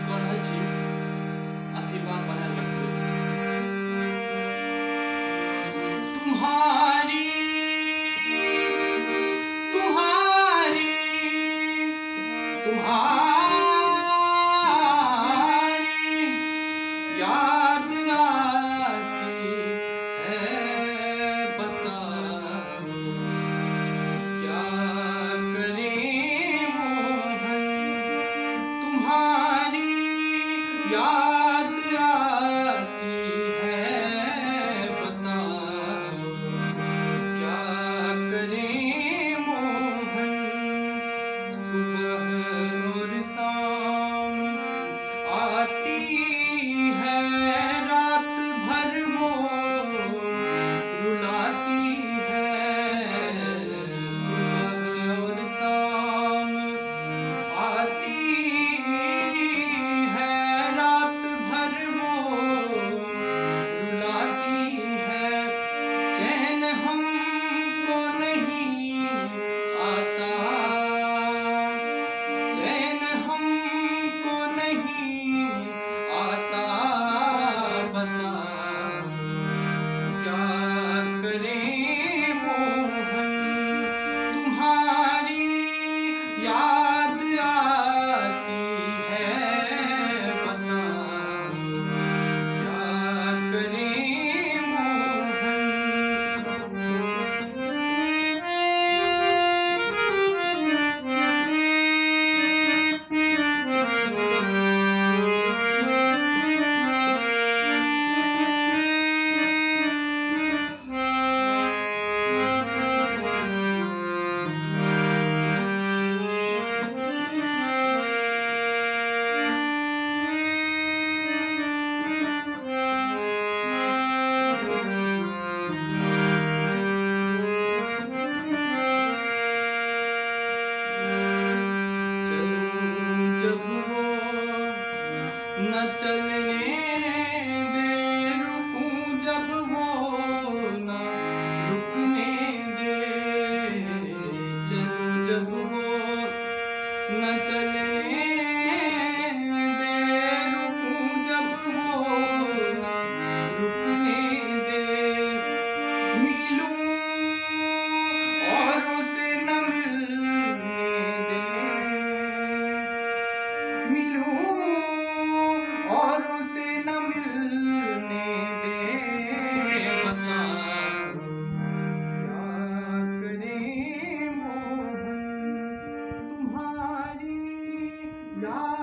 कह रहल छी, आशीर्वाद बनल रखबै। तुम्हारी तुम्हारी तुम्हारी याद आती है, बताओ क्या करें मोहन। तुम्हारी याद आती है, बताओ क्या करें मोहन। सुबह और शाम आती है, रात भर वो रुलाती है। सुबह और शाम आती है, रात भर वो रुलाती है। चैन हमको नहीं आता, चैन हमको नहीं आता, बताओ क्या करें मोहन। तुम्हारी याद आती है, बताओ क्या करें मोहन। जब वो न चलने दे, रुकूं जब वो न रुकने दे। चलूं जब वो न चलने दे, रुकूं जब वो न रुकने दे। मिलूं औरों से न मिलने दे, मिलूं औरों से न मिलने दे। बताओ क्या करें मोहन। तुम्हारी याद